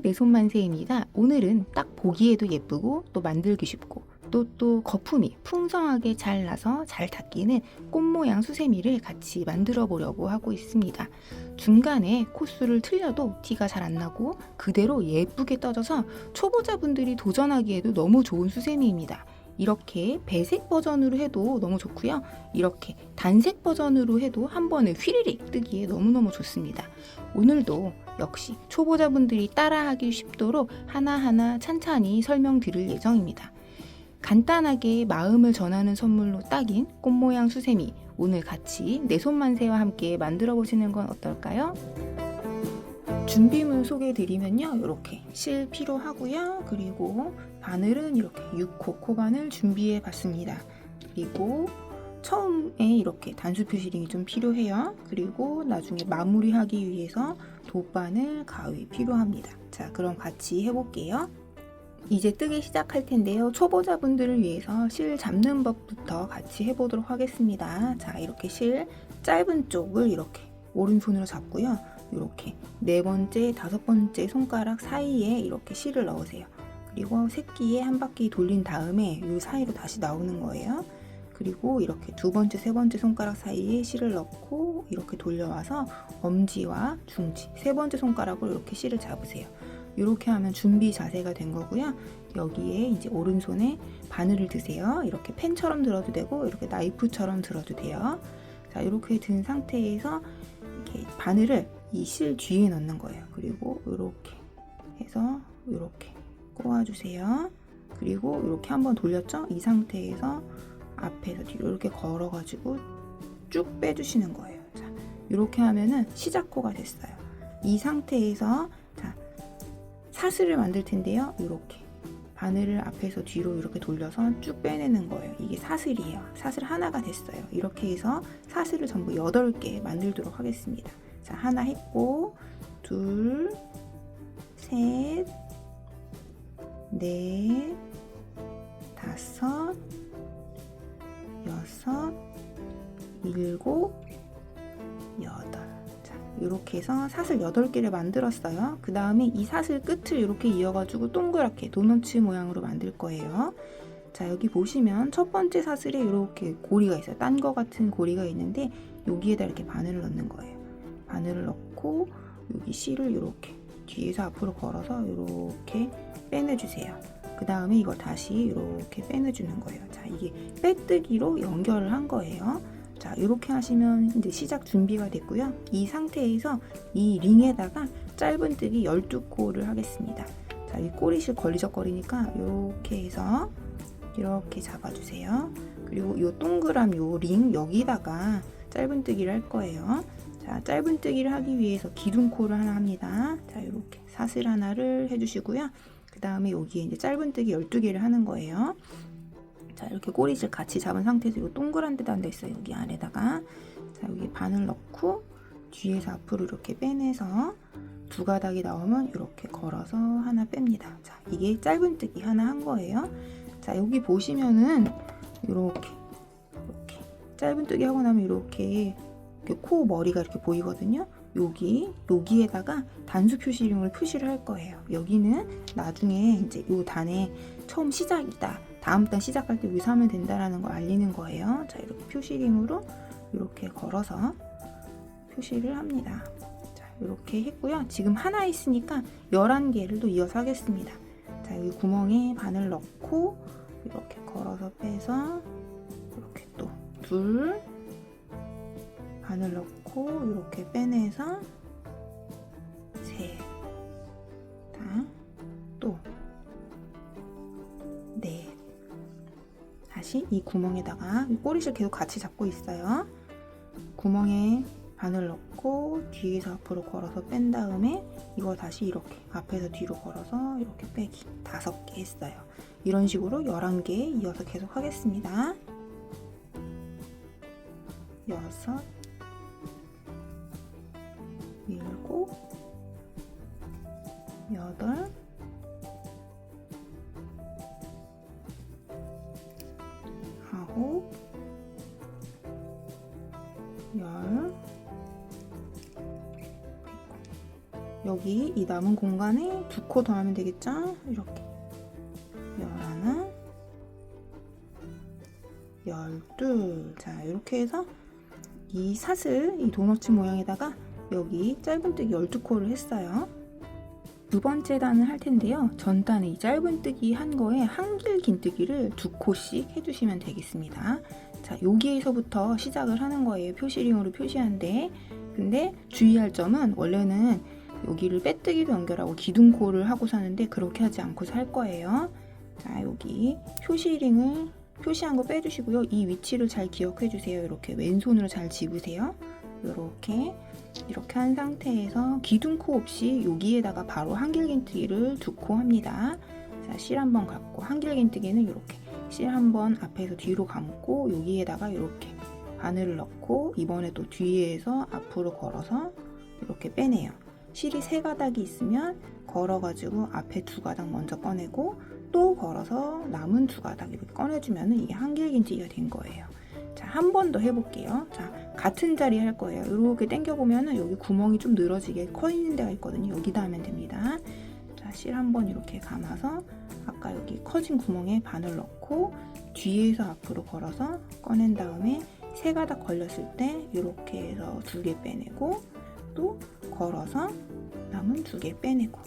내손만세입니다. 오늘은 딱 보기에도 예쁘고 또 만들기 쉽고 또 거품이 풍성하게 잘 나서 잘 닦이는 꽃 모양 수세미를 같이 만들어 보려고 하고 있습니다. 중간에 코수를 틀려도 티가 잘 안 나고 그대로 예쁘게 떠져서 초보자분들이 도전하기에도 너무 좋은 수세미입니다. 이렇게 배색 버전으로 해도 너무 좋고요. 이렇게 단색 버전으로 해도 한 번에 휘리릭 뜨기에 너무너무 좋습니다. 오늘도 역시 초보자분들이 따라하기 쉽도록 하나하나 찬찬히 설명드릴 예정입니다. 간단하게 마음을 전하는 선물로 딱인 꽃 모양 수세미, 오늘 같이 내손만세와 함께 만들어 보시는 건 어떨까요? 준비물 소개해드리면요, 이렇게 실 필요하고요. 그리고 바늘은 이렇게 6호 코바늘 준비해 봤습니다. 그리고 처음에 이렇게 단수 표시링이 좀 필요해요. 그리고 나중에 마무리하기 위해서 돗바늘, 가위 필요합니다. 자, 그럼 같이 해볼게요. 이제 뜨기 시작할 텐데요. 초보자분들을 위해서 실 잡는 법부터 같이 해보도록 하겠습니다. 자, 이렇게 실 짧은 쪽을 이렇게 오른손으로 잡고요. 이렇게 네 번째, 다섯 번째 손가락 사이에 이렇게 실을 넣으세요. 그리고 새끼에 한 바퀴 돌린 다음에 이 사이로 다시 나오는 거예요. 그리고 이렇게 두 번째, 세 번째 손가락 사이에 실을 넣고 이렇게 돌려와서 엄지와 중지, 세 번째 손가락으로 이렇게 실을 잡으세요. 이렇게 하면 준비 자세가 된 거고요. 여기에 이제 오른손에 바늘을 드세요. 이렇게 펜처럼 들어도 되고 이렇게 나이프처럼 들어도 돼요. 자, 이렇게 든 상태에서 이렇게 바늘을 이 실 뒤에 넣는 거예요. 그리고 이렇게 해서 이렇게 꼬아주세요. 그리고 이렇게 한번 돌렸죠? 이 상태에서 앞에서 뒤로 이렇게 걸어가지고 쭉 빼주시는 거예요. 자, 이렇게 하면은 시작코가 됐어요. 이 상태에서 자, 사슬을 만들 텐데요. 이렇게 바늘을 앞에서 뒤로 이렇게 돌려서 쭉 빼내는 거예요. 이게 사슬이에요. 사슬 하나가 됐어요. 이렇게 해서 사슬을 전부 8개 만들도록 하겠습니다. 자, 하나 했고, 둘, 셋, 넷, 다섯, 여섯, 일곱, 여덟. 자, 이렇게 해서 사슬 8개를 만들었어요. 그 다음에 이 사슬 끝을 이렇게 이어가지고 동그랗게 도너츠 모양으로 만들 거예요. 자, 여기 보시면 첫 번째 사슬에 이렇게 고리가 있어요. 딴 거 같은 고리가 있는데 여기에다 이렇게 바늘을 넣는 거예요. 바늘을 넣고 여기 실을 이렇게 뒤에서 앞으로 걸어서 이렇게 빼내주세요. 그 다음에 이걸 다시 이렇게 빼내주는 거예요. 자, 이게 빼뜨기로 연결을 한 거예요. 자, 이렇게 하시면 이제 시작 준비가 됐고요. 이 상태에서 이 링에다가 짧은뜨기 12코를 하겠습니다. 자, 이 꼬리실 걸리적거리니까 이렇게 해서 이렇게 잡아주세요. 그리고 이 동그란 요 링 여기다가 짧은뜨기를 할 거예요. 자, 짧은뜨기를 하기 위해서 기둥코를 하나 합니다. 자, 이렇게 사슬 하나를 해주시고요. 그 다음에 여기에 이제 짧은뜨기 12개를 하는 거예요. 자, 이렇게 꼬리실 같이 잡은 상태에서 이 동그란 데다 앉아있어요. 여기 안에다가. 자, 여기 바늘 넣고 뒤에서 앞으로 이렇게 빼내서 두 가닥이 나오면 이렇게 걸어서 하나 뺍니다. 자, 이게 짧은뜨기 하나 한 거예요. 자, 여기 보시면은 이렇게 짧은뜨기 하고 나면 이렇게 코 머리가 이렇게 보이거든요. 여기에다가 단수 표시링을 표시를 할 거예요. 여기는 나중에 이제 요 단에 처음 시작이다. 다음 단 시작할 때 여기서 하면 된다라는 걸 알리는 거예요. 자, 이렇게 표시링으로 이렇게 걸어서 표시를 합니다. 자, 이렇게 했고요. 지금 하나 있으니까 11개를 또 이어서 하겠습니다. 자, 여기 구멍에 바늘 넣고 이렇게 걸어서 빼서 이렇게 또 둘, 바늘 넣고 이렇게 빼내서 셋, 또 넷. 다시 이 구멍에다가 이 꼬리실 계속 같이 잡고 있어요. 구멍에 바늘 넣고 뒤에서 앞으로 걸어서 뺀 다음에 이거 다시 이렇게 앞에서 뒤로 걸어서 이렇게 빼기 5개 했어요. 이런 식으로 11개 이어서 계속 하겠습니다. 6, 7, 8, 9, 10, 여기 이 남은 공간에 2코 더 하면 되겠죠? 이렇게 11, 12. 자, 이렇게 해서 이 사슬, 이 도너츠 모양에다가 여기 짧은뜨기 12코를 했어요. 두 번째 단을 할 텐데요. 전 단에 이 짧은뜨기 한 거에 한길 긴뜨기를 2코씩 해주시면 되겠습니다. 자, 여기에서부터 시작을 하는 거예요. 표시링으로 표시하는데, 근데 주의할 점은 원래는 여기를 빼뜨기도 연결하고 기둥코를 하고 사는데 그렇게 하지 않고서 할 거예요. 자, 여기 표시링을 표시한 거 빼주시고요. 이 위치를 잘 기억해 주세요. 이렇게 왼손으로 잘 집으세요. 이렇게 한 상태에서 기둥코 없이 여기에다가 바로 한길긴뜨기를 2코 합니다. 자, 실 한번 감고 한길긴뜨기는 이렇게 실 한번 앞에서 뒤로 감고 여기에다가 이렇게 바늘을 넣고 이번에 또 뒤에서 앞으로 걸어서 이렇게 빼내요. 실이 3가닥이 있으면 걸어가지고 앞에 2가닥 먼저 꺼내고 또 걸어서 남은 2가닥 이렇게 꺼내주면 이게 한길긴뜨기가 된 거예요. 자, 한 번 더 해볼게요. 자, 같은 자리 할 거예요. 이렇게 당겨보면 여기 구멍이 좀 늘어지게 커 있는 데가 있거든요. 여기다 하면 됩니다. 자, 실 한번 이렇게 감아서 아까 여기 커진 구멍에 바늘 넣고 뒤에서 앞으로 걸어서 꺼낸 다음에 3가닥 걸렸을 때 이렇게 해서 2개 빼내고 또 걸어서 남은 2개 빼내고.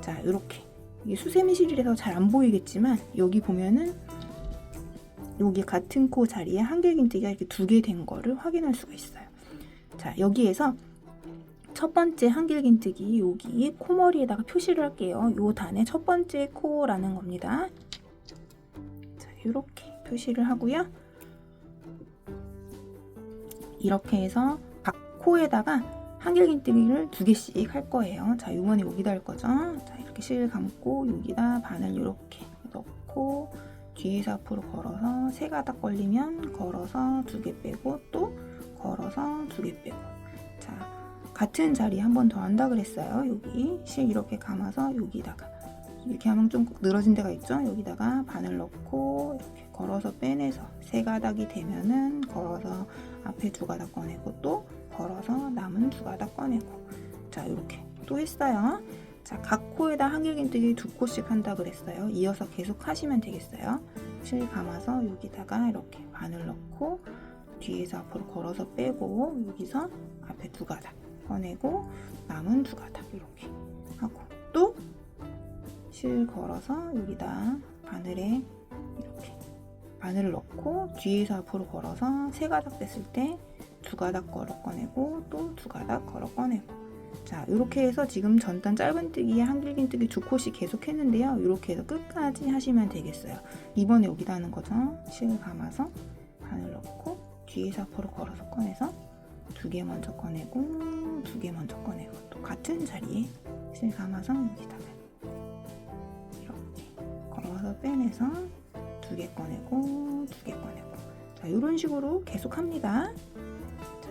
자, 이렇게 이게 수세미실이라서 잘 안 보이겠지만 여기 보면은 여기 같은 코 자리에 한길긴뜨기가 이렇게 2개 된 거를 확인할 수가 있어요. 자, 여기에서 첫 번째 한길긴뜨기 여기 코머리에다가 표시를 할게요. 요 단에 첫 번째 코라는 겁니다. 자, 이렇게 표시를 하고요. 이렇게 해서 각 코에다가 한길긴뜨기를 2개씩 할 거예요. 자, 이번에 여기다 할 거죠. 자, 이렇게 실 감고 여기다 바늘 이렇게 넣고 뒤에서 앞으로 걸어서 3가닥 걸리면 걸어서 2개 빼고 또 걸어서 2개 빼고. 자, 같은 자리 한 번 더 한다 그랬어요. 여기 실 이렇게 감아서 여기다가 이렇게 하면 좀 늘어진 데가 있죠. 여기다가 바늘 넣고 이렇게 걸어서 빼내서 3가닥이 되면은 걸어서 앞에 2가닥 꺼내고 또 걸어서 남은 2가닥 꺼내고. 자, 이렇게 또 했어요. 자, 각 코에다 한길긴뜨기 2코씩 한다 그랬어요. 이어서 계속 하시면 되겠어요. 실 감아서 여기다가 이렇게 바늘 넣고 뒤에서 앞으로 걸어서 빼고 여기서 앞에 2가닥 꺼내고 남은 2가닥 이렇게 하고 또 실 걸어서 여기다 바늘에 이렇게 바늘을 넣고 뒤에서 앞으로 걸어서 3가닥 됐을 때 2가닥 걸어 꺼내고 또 2가닥 걸어 꺼내고. 자, 이렇게 해서 지금 전단 짧은뜨기에 한길긴뜨기 2코씩 계속 했는데요. 이렇게 해서 끝까지 하시면 되겠어요. 이번에 여기다 하는 거죠. 실 감아서 바늘 넣고 뒤에서 앞으로 걸어서 꺼내서 2개 먼저 꺼내고 2개 먼저 꺼내고 또 같은 자리에 실 감아서 여기다가 이렇게 걸어서 빼내서 2개 꺼내고 2개 꺼내고. 자, 이런 식으로 계속 합니다. 자,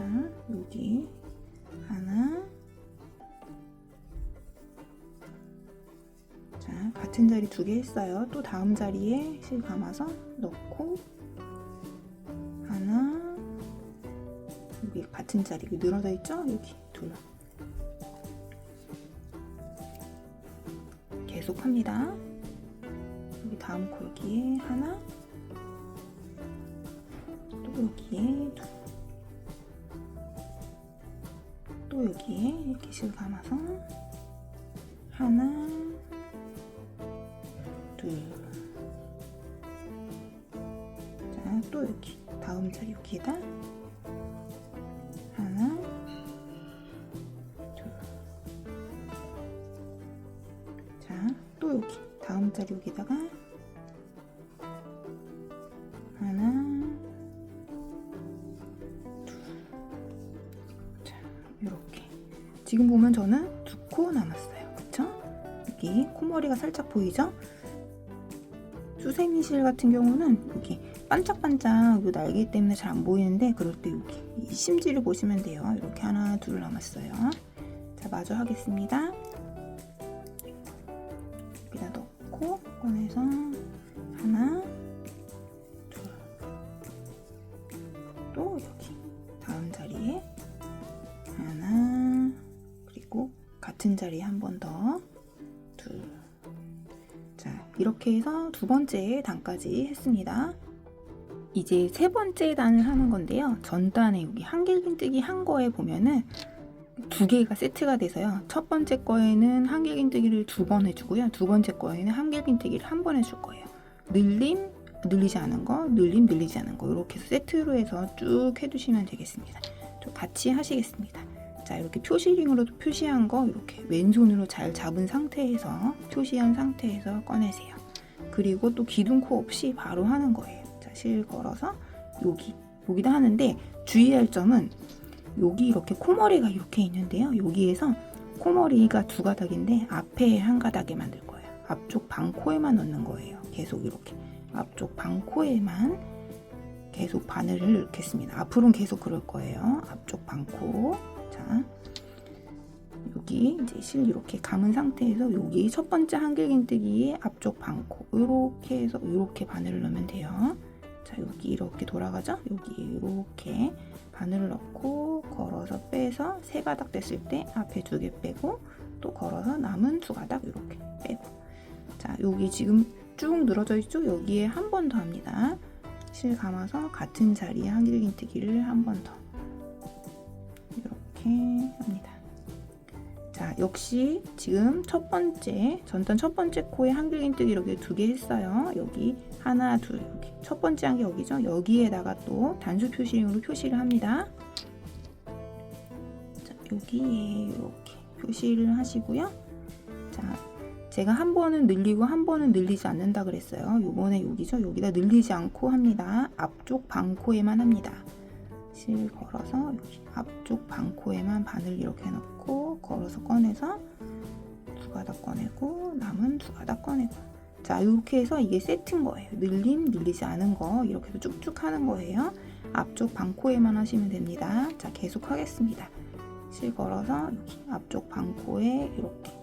여기 하나. 자, 같은 자리 2개 했어요. 또 다음 자리에 실 감아서 넣고 하나. 여기 같은 자리 늘어져 있죠? 여기 2. 계속 합니다. 여기 다음 코 여기에 하나. 또 여기에 2. 또 여기에 이렇게 실 감아서 하나, 둘. 자, 또 여기 다음 자리 여기에다 하나, 둘. 자, 또 여기 다음 자리 여기다가 하나, 둘. 자, 이렇게 지금 보면 저는 2코 남았어요. 그쵸? 여기 코머리가 살짝 보이죠? 수세미실 같은 경우는 여기 반짝반짝 이 날개 때문에 잘 안 보이는데 그럴 때 여기 이 심지를 보시면 돼요. 이렇게 하나, 둘 남았어요. 자, 마저 하겠습니다. 여기다 넣고 꺼내서 하나, 둘. 또 여기 다음 자리에 하나, 그리고 같은 같은 자리에 한 번 더, 둘. 자, 이렇게 해서 두 번째 단까지 했습니다. 이제 세 번째 단을 하는 건데요. 전단에 여기 한길긴뜨기 한 거에 보면은 두 개가 세트가 돼서요. 첫 번째 거에는 한길긴뜨기를 2번 해주고요. 두 번째 거에는 한길긴뜨기를 1번 해줄 거예요. 늘림, 늘리지 않은 거, 늘림, 늘리지 않은 거 이렇게 해서 세트로 해서 쭉 해주시면 되겠습니다. 좀 같이 하시겠습니다. 자, 이렇게 표시링으로 표시한 거 이렇게 왼손으로 잘 잡은 상태에서 표시한 상태에서 꺼내세요. 그리고 또 기둥코 없이 바로 하는 거예요. 자, 실 걸어서 여기다 하는데 주의할 점은 여기 이렇게 코머리가 이렇게 있는데요. 여기에서 코머리가 2가닥인데 앞에 1가닥에 만들 거예요. 앞쪽 반코에만 넣는 거예요. 계속 이렇게 앞쪽 반코에만 계속 바늘을 넣겠습니다. 앞으로는 계속 그럴 거예요. 앞쪽 반코. 자, 여기 이제 실 이렇게 감은 상태에서 여기 첫 번째 한길긴뜨기의 앞쪽 반코 이렇게 해서 이렇게 바늘을 넣으면 돼요. 자, 여기 이렇게 돌아가죠? 여기 이렇게 바늘을 넣고 걸어서 빼서 3가닥 됐을 때 앞에 2개 빼고 또 걸어서 남은 2가닥 이렇게 빼고. 자, 여기 지금 쭉 늘어져 있죠? 여기에 한 번 더 합니다. 실 감아서 같은 자리에 한길긴뜨기를 한 번 더 이렇게 합니다. 자, 역시 지금 전단 첫 번째 코에 한길긴뜨기 이렇게 2개 했어요. 여기 하나, 둘, 여기 첫 번째 한 게 여기죠. 여기에다가 또 단수 표시링으로 표시를 합니다. 자, 여기에 이렇게 표시를 하시고요. 자, 제가 한 번은 늘리고 한 번은 늘리지 않는다 그랬어요. 요번에 여기죠. 여기다 늘리지 않고 합니다. 앞쪽 반코에만 합니다. 실 걸어서 여기 앞쪽 반코에만 바늘 이렇게 넣고 걸어서 꺼내서 2가닥 꺼내고 남은 2가닥 꺼내고. 자, 이렇게 해서 이게 세트인 거예요. 늘림, 늘리지 않은 거 이렇게 해서 쭉쭉 하는 거예요. 앞쪽 반코에만 하시면 됩니다. 자, 계속 하겠습니다. 실 걸어서 여기 앞쪽 반코에 이렇게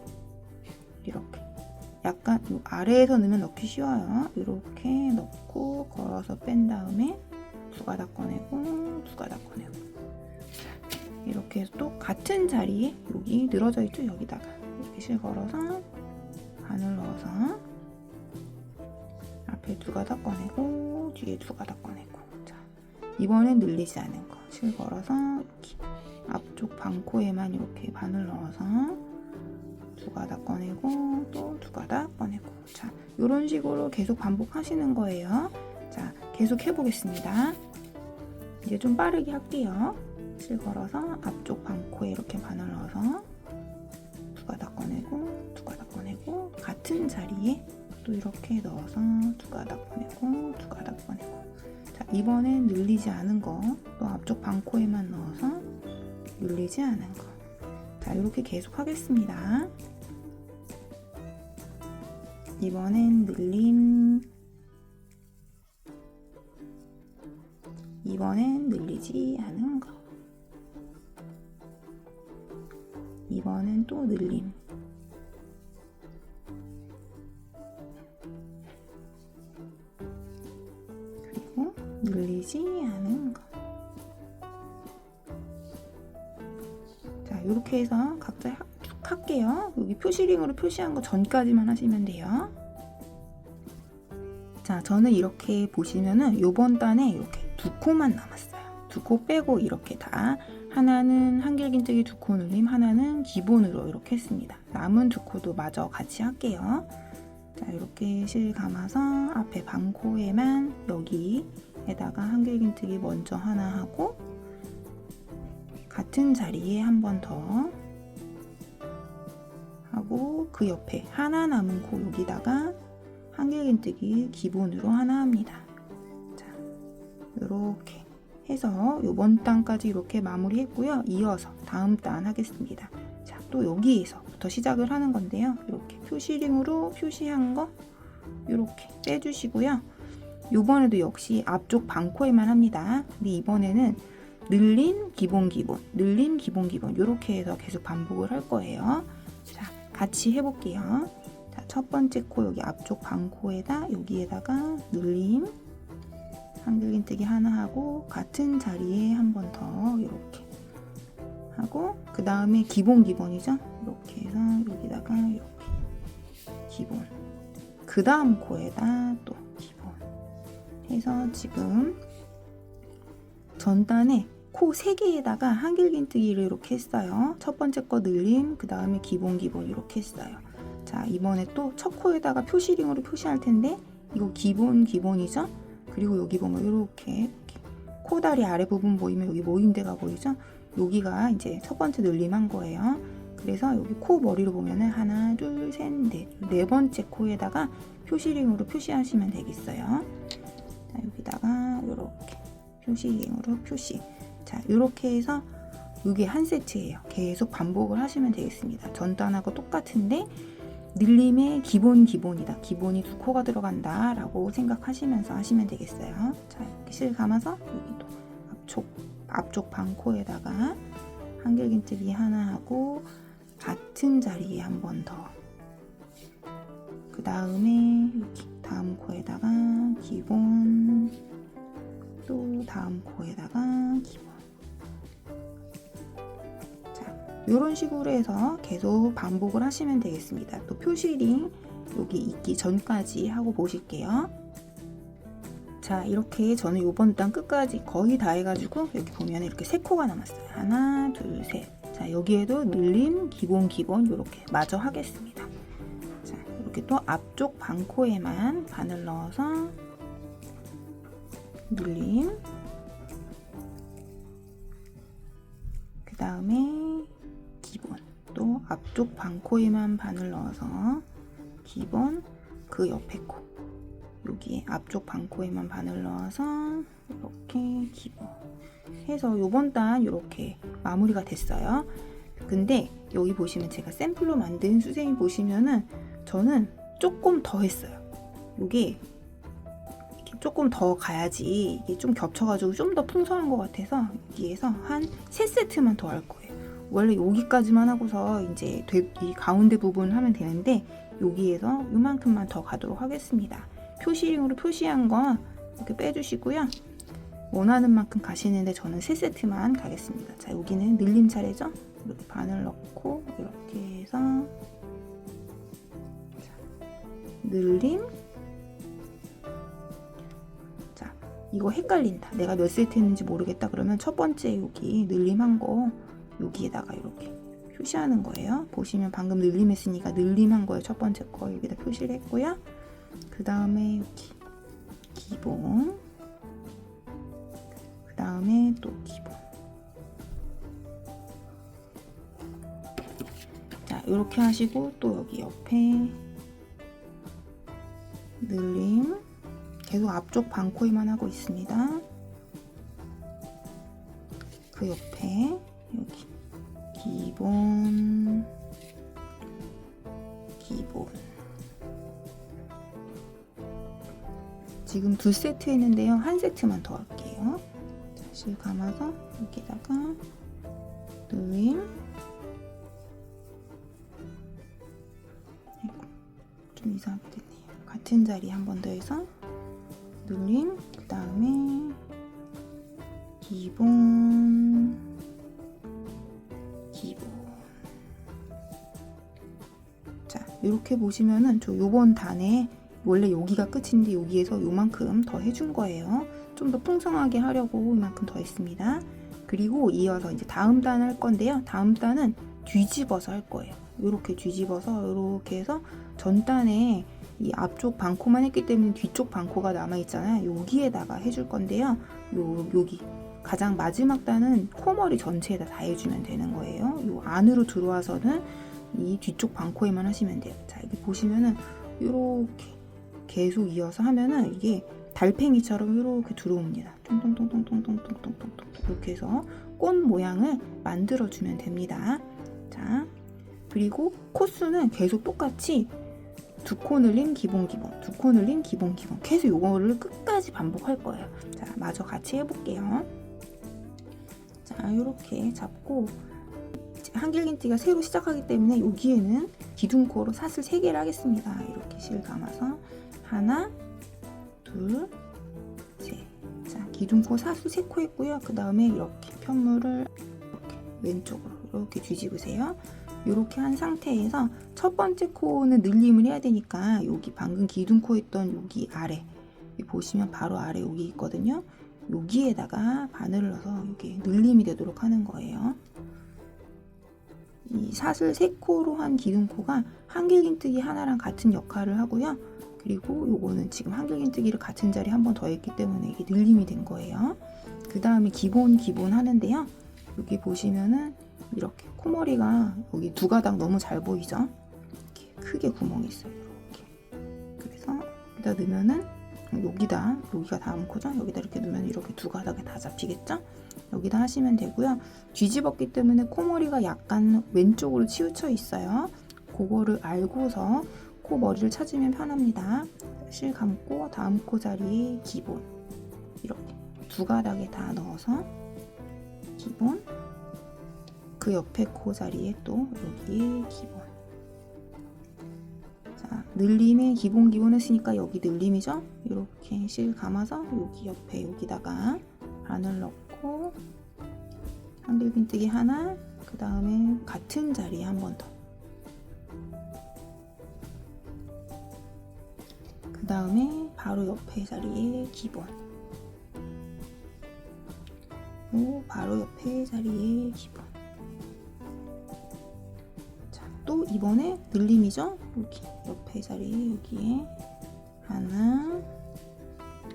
약간 이 아래에서 넣으면 넣기 쉬워요. 이렇게 넣고 걸어서 뺀 다음에 2가닥 꺼내고 2가닥 꺼내고. 자, 이렇게 해서 또 같은 자리에 여기 늘어져 있죠. 여기다가 이렇게 실 걸어서 바늘 넣어서 앞에 2가닥 꺼내고 뒤에 2가닥 꺼내고. 자, 이번엔 늘리지 않은 거 실 걸어서 여기 앞쪽 반코에만 이렇게 바늘 넣어서 2가닥 꺼내고 또 2가닥 꺼내고. 자, 이런 식으로 계속 반복하시는 거예요. 자, 계속 해보겠습니다. 이제 좀 빠르게 할게요. 실 걸어서 앞쪽 반코에 이렇게 바늘 넣어서 2가닥 꺼내고 2가닥 꺼내고 같은 자리에 또 이렇게 넣어서 2가닥 꺼내고 2가닥 꺼내고. 자, 이번엔 늘리지 않은 거 또 앞쪽 반코에만 넣어서 늘리지 않은 거. 자, 이렇게 계속 하겠습니다. 이번엔 늘림, 이번엔 늘리지 않은 거, 이번엔 또 늘림, 그리고 늘리지 않은 거. 자, 이렇게 해서 각자 쭉 할게요. 여기 표시링으로 표시한 거 전까지만 하시면 돼요. 자, 저는 이렇게 보시면은 요번 단에 이렇게 2코만 남았어요. 2코 빼고 이렇게 다 하나는 한길긴뜨기 2코 늘림, 하나는 기본으로 이렇게 했습니다. 남은 2코도 마저 같이 할게요. 자, 이렇게 실 감아서 앞에 반코에만 여기에다가 한길긴뜨기 먼저 하나 하고 같은 자리에 한 번 더 하고 그 옆에 하나 남은 코 여기다가 한길긴뜨기 기본으로 하나 합니다. 자, 이렇게 해서 이번 단까지 이렇게 마무리했고요. 이어서 다음 단 하겠습니다. 자, 또 여기에서부터 시작을 하는 건데요. 이렇게 표시링으로 표시한 거 이렇게 빼주시고요. 이번에도 역시 앞쪽 반코에만 합니다. 근데 이번에는 늘림, 기본, 늘림, 기본 이렇게 해서 계속 반복을 할 거예요. 자, 같이 해볼게요. 자, 첫 번째 코 여기 앞쪽 반코에다 여기에다가 늘림, 한길긴뜨기 하나 하고 같은 자리에 한 번 더 이렇게 하고 그 다음에 기본이죠. 이렇게 해서 여기다가 이렇게 기본, 그 다음 코에다 또 기본 해서 지금 전단에 코 3개에다가 한길긴뜨기를 이렇게 했어요. 첫 번째 거 늘림, 그 다음에 기본 이렇게 했어요. 자, 이번에 또 첫 코에다가 표시링으로 표시할 텐데 이거 기본이죠. 그리고 여기 보면 이렇게 코다리 아래 부분 보이면 여기 모인 데가 보이죠. 여기가 이제 첫 번째 늘림한 거예요. 그래서 여기 코 머리로 보면은 하나, 둘, 셋, 넷, 4번째 코에다가 표시링으로 표시하시면 되겠어요. 자, 여기다가 이렇게 표시링으로 표시. 자, 이렇게 해서 이게 한 세트예요. 계속 반복을 하시면 되겠습니다. 전단하고 똑같은데 늘림의 기본이다. 기본이 2코가 들어간다 라고 생각하시면서 하시면 되겠어요. 자, 이렇게 실 감아서 여기도 앞쪽 반코에다가 한길긴뜨기 하나 하고 같은 자리에 한 번 더. 그 다음에 여기 다음 코에다가 기본, 또 다음 코에다가 기본. 이런 식으로 해서 계속 반복을 하시면 되겠습니다. 또 표시링 여기 있기 전까지 하고 보실게요. 자, 이렇게 저는 이번 단 끝까지 거의 다 해가지고 여기 보면 이렇게 3코가 남았어요. 하나, 둘, 셋. 자, 여기에도 늘림, 기본 이렇게 마저 하겠습니다. 자, 이렇게 또 앞쪽 반코에만 바늘 넣어서 늘림, 그 다음에 기본, 또 앞쪽 반코에만 바늘 넣어서 기본, 그 옆에 코 여기에 앞쪽 반코에만 바늘 넣어서 이렇게 기본 해서 요번 단 이렇게 마무리가 됐어요. 근데 여기 보시면 제가 샘플로 만든 수세미 보시면은 저는 조금 더 했어요. 이게 조금 더 가야지 이게 좀 겹쳐가지고 좀 더 풍성한 것 같아서 여기에서 한 3세트만 더 할 거예요. 원래 여기까지만 하고서 이제 이 가운데 부분 하면 되는데 여기에서 이만큼만 더 가도록 하겠습니다. 표시링으로 표시한 거 이렇게 빼주시고요. 원하는 만큼 가시는데 저는 3세트만 가겠습니다. 자, 여기는 늘림 차례죠. 이렇게 바늘 넣고 이렇게 해서 늘림. 자, 이거 헷갈린다. 내가 몇 세트 했는지 모르겠다. 그러면 첫 번째 여기 늘림한 거 여기에다가 이렇게 표시하는 거예요. 보시면 방금 늘림했으니까 늘림한 거예요. 첫 번째 거 여기다 표시를 했고요. 그 다음에 여기 기본, 그 다음에 또 기본. 자, 이렇게 하시고 또 여기 옆에 늘림, 계속 앞쪽 반코이만 하고 있습니다. 그 옆에 여기 기본, 지금 2세트 했는데요. 1세트만 더 할게요. 자, 실 감아서 여기다가 늘림, 좀 이상하게 됐네요. 같은 자리 한 번 더 해서 늘림, 그 다음에 기본. 자, 이렇게 보시면은 저 요번 단에 원래 여기가 끝인데 여기에서 요만큼 더 해준 거예요. 좀 더 풍성하게 하려고 이만큼 더 했습니다. 그리고 이어서 이제 다음 단 할 건데요. 다음 단은 뒤집어서 할 거예요. 이렇게 뒤집어서 이렇게 해서 전 단에 이 앞쪽 반코만 했기 때문에 뒤쪽 반코가 남아 있잖아요. 여기에다가 해줄 건데요. 여기 가장 마지막 단은 코머리 전체에다 다 해주면 되는 거예요. 요 안으로 들어와서는 이 뒤쪽 반코에만 하시면 돼요. 자, 여기 보시면은 이렇게 계속 이어서 하면은 이게 달팽이처럼 이렇게 들어옵니다. 똥똥똥똥똥똥똥똥똥 이렇게 해서 꽃 모양을 만들어 주면 됩니다. 자, 그리고 코수는 계속 똑같이 2코 늘림 기본, 2코 늘림 기본 계속 이거를 끝까지 반복할 거예요. 자, 마저 같이 해볼게요. 자, 이렇게 잡고 한길긴뜨기가 새로 시작하기 때문에 여기에는 기둥코로 사슬 3개를 하겠습니다. 이렇게 실 감아서 하나, 둘, 셋. 자, 기둥코 사슬 3코 했고요. 그 다음에 이렇게 편물을 왼쪽으로 이렇게 뒤집으세요. 이렇게 한 상태에서 첫 번째 코는 늘림을 해야 되니까 여기 방금 기둥코 있던 여기 아래, 여기 보시면 바로 아래 여기 있거든요. 여기에다가 바늘을 넣어서 여기 늘림이 되도록 하는 거예요. 이 사슬 3코로 한 기둥코가 한길긴뜨기 하나랑 같은 역할을 하고요. 그리고 요거는 지금 한길긴뜨기를 같은 자리에 한 번 더 했기 때문에 이게 늘림이 된 거예요. 그 다음에 기본 하는데요. 여기 보시면은 이렇게 코머리가 여기 두 가닥 너무 잘 보이죠? 이렇게 크게 구멍이 있어요. 이렇게. 그래서 여기다 넣으면은 여기가 다음 코죠? 여기다 이렇게 넣으면 이렇게 두 가닥에 다 잡히겠죠? 여기다 하시면 되고요. 뒤집었기 때문에 코머리가 약간 왼쪽으로 치우쳐 있어요. 그거를 알고서 코 머리를 찾으면 편합니다. 실 감고 다음 코 자리에 기본 이렇게 두 가닥에 다 넣어서 기본, 그 옆에 코 자리에 또 여기에 기본. 자, 늘림에 기본 했으니까 여기 늘림이죠? 이렇게 실 감아서 여기 옆에 여기다가 바늘 넣고 한길긴뜨기 하나, 그 다음에 같은 자리에 한 번 더. 그 다음에 바로 옆에 자리에 기본. 바로 옆에 자리에 기본. 자, 또 이번에 늘림이죠? 여기 옆에 자리에 여기에 하나,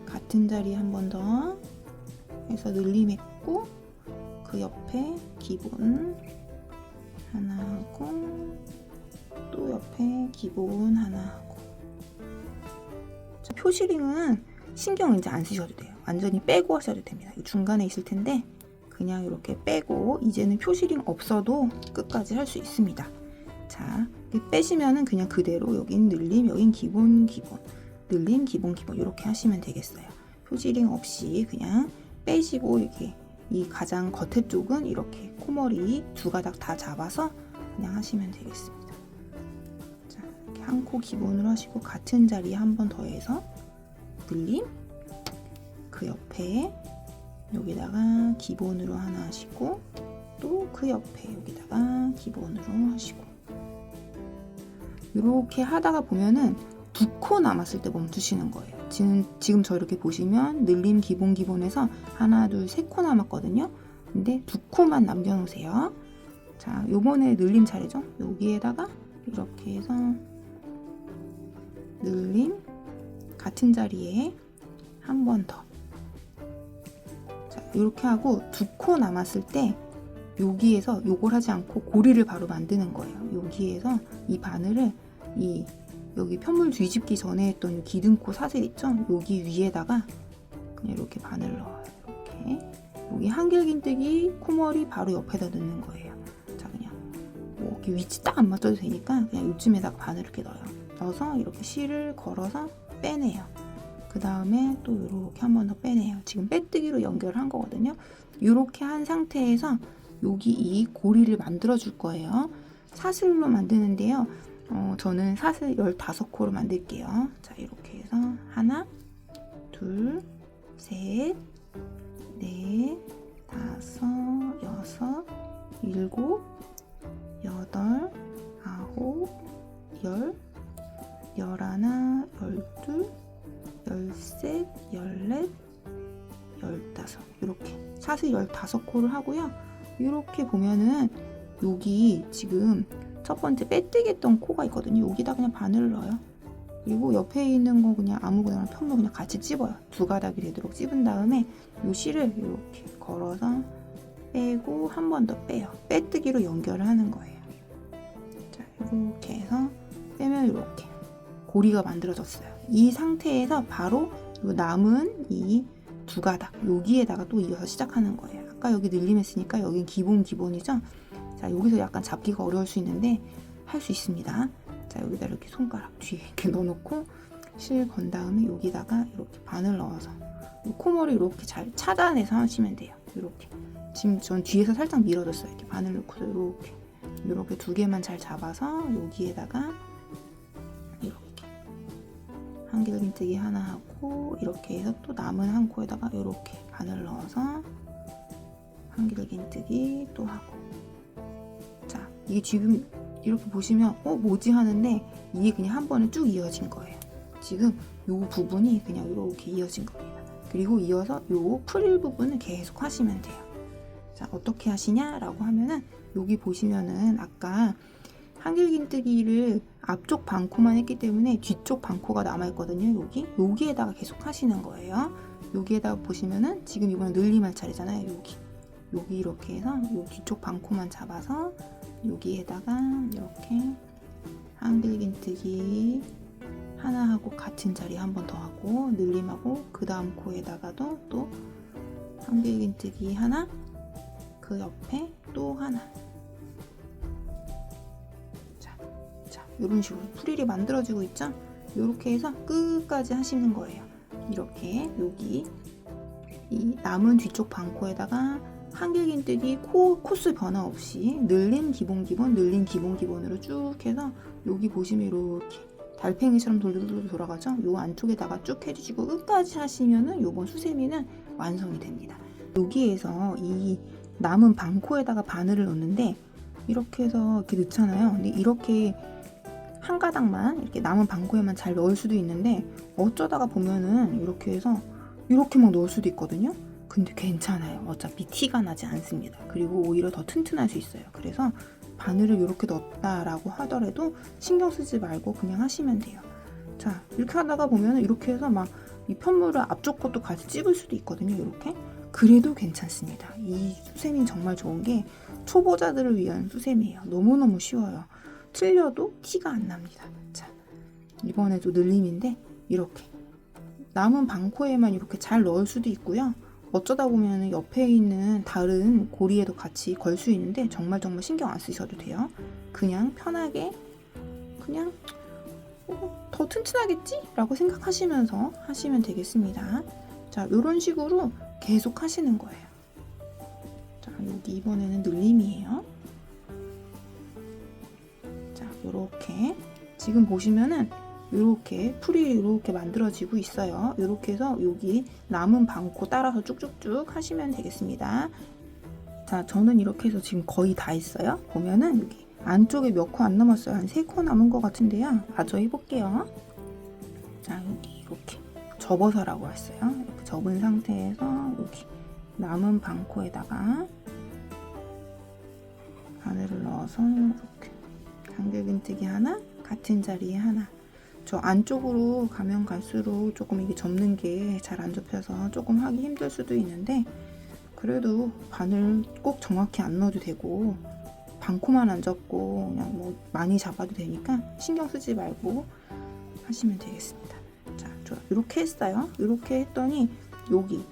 같은 자리에 한 번 더 해서 늘림했고, 그 옆에 기본 하나 하고, 또 옆에 기본 하나 하고. 자, 표시링은 신경 이제 안 쓰셔도 돼요. 완전히 빼고 하셔도 됩니다. 중간에 있을 텐데 그냥 이렇게 빼고, 이제는 표시링 없어도 끝까지 할 수 있습니다. 자, 빼시면은 그냥 그대로 여긴 늘림, 여긴 기본, 늘림, 기본 이렇게 하시면 되겠어요. 표시링 없이 그냥 빼시고, 이렇게 이 가장 겉에 쪽은 이렇게 코머리 두 가닥 다 잡아서 그냥 하시면 되겠습니다. 자, 이렇게 한 코 기본으로 하시고, 같은 자리에 한 번 더 해서 늘림, 그 옆에 여기다가 기본으로 하나 하시고, 또 그 옆에 여기다가 기본으로 하시고. 이렇게 하다가 보면은 2코 남았을 때 멈추시는 거예요. 지금 저 이렇게 보시면 늘림 기본에서 하나, 둘, 3코 남았거든요. 근데 2코만 남겨놓으세요. 자, 요번에 늘림 차례죠. 여기에다가 이렇게 해서 늘림, 같은 자리에 한 번 더. 자, 이렇게 하고 2코 남았을 때 여기에서 요걸 하지 않고 고리를 바로 만드는 거예요. 여기에서 이 바늘을 여기 편물 뒤집기 전에 했던 이 기둥코 사슬 있죠? 여기 위에다가 그냥 이렇게 바늘을 넣어요. 이렇게 여기 한길긴뜨기 코머리 바로 옆에다 넣는 거예요. 자, 그냥 뭐 이렇게 위치 딱 안 맞춰도 되니까 그냥 요쯤에다가 바늘을 이렇게 넣어요. 넣어서 이렇게 실을 걸어서 빼내요. 그 다음에 또 이렇게 한 번 더 빼내요. 지금 빼뜨기로 연결한 거거든요. 이렇게 한 상태에서 여기 이 고리를 만들어 줄 거예요. 사슬로 만드는데요. 저는 사슬 15코로 만들게요. 자, 이렇게 해서 하나, 둘, 셋, 넷, 다섯, 여섯, 일곱, 여덟, 아홉, 열, 열하나, 열둘, 열셋, 열넷, 열다섯. 이렇게 사슬 15코를 하고요. 이렇게 보면은 여기 지금 첫 번째 빼뜨기 했던 코가 있거든요. 여기다 그냥 바늘을 넣어요. 그리고 옆에 있는 거 그냥 아무거나 편물 그냥 같이 찝어요. 두 가닥이 되도록 찝은 다음에 이 실을 이렇게 걸어서 빼고 한 번 더 빼요. 빼뜨기로 연결을 하는 거예요. 자, 이렇게 해서 빼면 이렇게 고리가 만들어졌어요. 이 상태에서 바로 남은 이 두 가닥 여기에다가 또 이어서 시작하는 거예요. 아까 여기 늘림했으니까 여긴 기본이죠. 자, 여기서 약간 잡기가 어려울 수 있는데 할 수 있습니다. 자, 여기다 이렇게 손가락 뒤에 이렇게 넣어놓고 실 건 다음에 여기다가 이렇게 바늘 넣어서 코머리 이렇게 잘 차단해서 하시면 돼요. 이렇게 지금 전 뒤에서 살짝 밀어줬어요. 이렇게 바늘 넣고서 이렇게 두 개만 잘 잡아서 여기에다가 이렇게 한길긴뜨기 하나 하고, 이렇게 해서 또 남은 한 코에다가 이렇게 바늘 넣어서 한길긴뜨기 또 하고, 이게 지금 이렇게 보시면 뭐지 하는데 이게 그냥 한 번에 쭉 이어진 거예요. 지금 요 부분이 그냥 이렇게 이어진 겁니다. 그리고 이어서 요 프릴 부분을 계속 하시면 돼요. 자, 어떻게 하시냐라고 하면은 여기 보시면은 아까 한길긴뜨기를 앞쪽 반코만 했기 때문에 뒤쪽 반코가 남아있거든요. 여기에다가 계속 하시는 거예요. 여기에다가 보시면은 지금 이번에 늘림할 차례잖아요. 여기 이렇게 해서 요 뒤쪽 반코만 잡아서 여기에다가 이렇게 한길긴뜨기 하나 하고 같은 자리 한 번 더 하고 늘림하고 그 다음 코에다가도 또 한길긴뜨기 하나, 그 옆에 또 하나. 자, 이런 식으로 프릴이 만들어지고 있죠? 이렇게 해서 끝까지 하시는 거예요. 이렇게 여기 이 남은 뒤쪽 반코에다가 한길긴뜨기 코스 변화 없이 늘림 기본 늘림 기본으로 쭉 해서 여기 보시면 이렇게 달팽이처럼 돌돌돌 돌아가죠? 요 안쪽에다가 쭉 해주시고 끝까지 하시면은 요번 수세미는 완성이 됩니다. 여기에서 이 남은 반코에다가 바늘을 넣는데 이렇게 해서 이렇게 넣잖아요. 근데 이렇게 한 가닥만 이렇게 남은 반코에만 잘 넣을 수도 있는데 어쩌다가 보면은 이렇게 해서 이렇게 막 넣을 수도 있거든요. 근데 괜찮아요. 어차피 티가 나지 않습니다. 그리고 오히려 더 튼튼할 수 있어요. 그래서 바늘을 이렇게 넣었다라고 하더라도 신경 쓰지 말고 그냥 하시면 돼요. 자, 이렇게 하다가 보면 이렇게 해서 막 이 편물을 앞쪽 것도 같이 찝을 수도 있거든요. 이렇게. 그래도 괜찮습니다. 이 수세미는 정말 좋은 게 초보자들을 위한 수세미예요. 너무너무 쉬워요. 틀려도 티가 안 납니다. 자, 이번에도 늘림인데 이렇게 남은 반코에만 이렇게 잘 넣을 수도 있고요. 어쩌다 보면 옆에 있는 다른 고리에도 같이 걸 수 있는데 정말 신경 안 쓰셔도 돼요. 그냥 편하게 그냥 더 튼튼하겠지? 라고 생각하시면서 하시면 되겠습니다. 자, 이런 식으로 계속 하시는 거예요. 자, 여기 이번에는 늘림이에요. 자, 요렇게 지금 보시면은 이렇게 풀이 이렇게 만들어지고 있어요. 이렇게 해서 여기 남은 반코 따라서 쭉쭉쭉 하시면 되겠습니다. 자, 저는 이렇게 해서 지금 거의 다 했어요. 보면은 여기 안쪽에 몇 코 안 남았어요. 한 3코 남은 것 같은데요. 마저 해볼게요. 자, 여기 이렇게 접어서라고 했어요. 이렇게 접은 상태에서 여기 남은 반코에다가 바늘을 넣어서 이렇게 한길긴뜨기 하나, 같은 자리에 하나. 저 안쪽으로 가면 갈수록 조금 이게 접는 게 잘 안 접혀서 조금 하기 힘들 수도 있는데 그래도 바늘 꼭 정확히 안 넣어도 되고 반코만 안 접고 그냥 뭐 많이 잡아도 되니까 신경 쓰지 말고 하시면 되겠습니다. 자, 저 이렇게 했어요. 이렇게 했더니 여기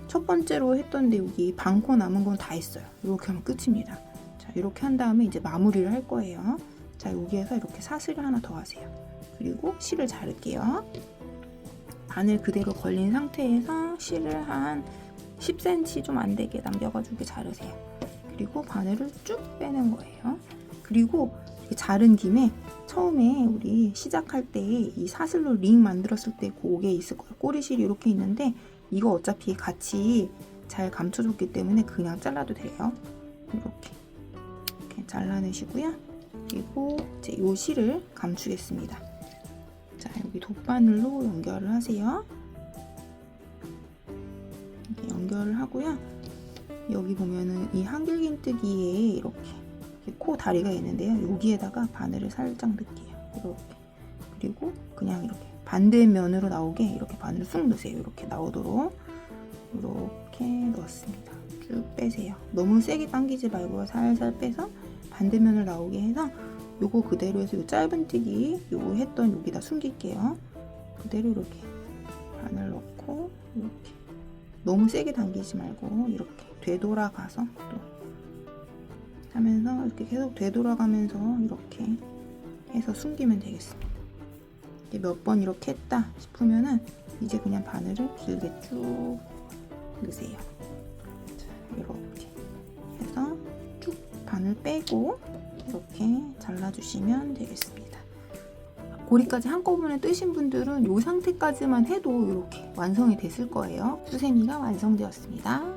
첫 번째로 했던데 여기 반코 남은 건 다 했어요. 이렇게 하면 끝입니다. 자, 이렇게 한 다음에 이제 마무리를 할 거예요. 자, 여기에서 이렇게 사슬을 하나 더 하세요. 그리고 실을 자를게요. 바늘 그대로 걸린 상태에서 실을 한 10cm 좀 안 되게 남겨가지고 자르세요. 그리고 바늘을 쭉 빼는 거예요. 그리고 자른 김에 처음에 우리 시작할 때 이 사슬로 링 만들었을 때 그게 있을 거예요. 꼬리실이 이렇게 있는데 이거 어차피 같이 잘 감춰줬기 때문에 그냥 잘라도 돼요. 이렇게 잘라내시고요. 그리고 이제 요 실을 감추겠습니다. 자, 여기 돗바늘로 연결을 하세요. 이렇게 연결을 하고요. 여기 보면은 이 한길긴뜨기에 이렇게 코 다리가 있는데요. 여기에다가 바늘을 살짝 넣을게요. 이렇게. 그리고 그냥 이렇게 반대면으로 나오게 이렇게 바늘을 쑥 넣으세요. 이렇게 나오도록 이렇게 넣었습니다. 쭉 빼세요. 너무 세게 당기지 말고 살살 빼서 반대면을 나오게 해서 요거 그대로 해서 요 짧은 뜨기 요거 했던 여기다 숨길게요. 그대로 이렇게 바늘 넣고 이렇게 너무 세게 당기지 말고 이렇게 되돌아가서 또 하면서 이렇게 계속 되돌아가면서 이렇게 해서 숨기면 되겠습니다. 몇 번 이렇게 했다 싶으면은 이제 그냥 바늘을 길게 쭉 넣으세요. 자, 이렇게 해서 쭉 바늘 빼고 이렇게 잘라주시면 되겠습니다. 고리까지 한꺼번에 뜨신 분들은 이 상태까지만 해도 이렇게 완성이 됐을 거예요. 수세미가 완성되었습니다.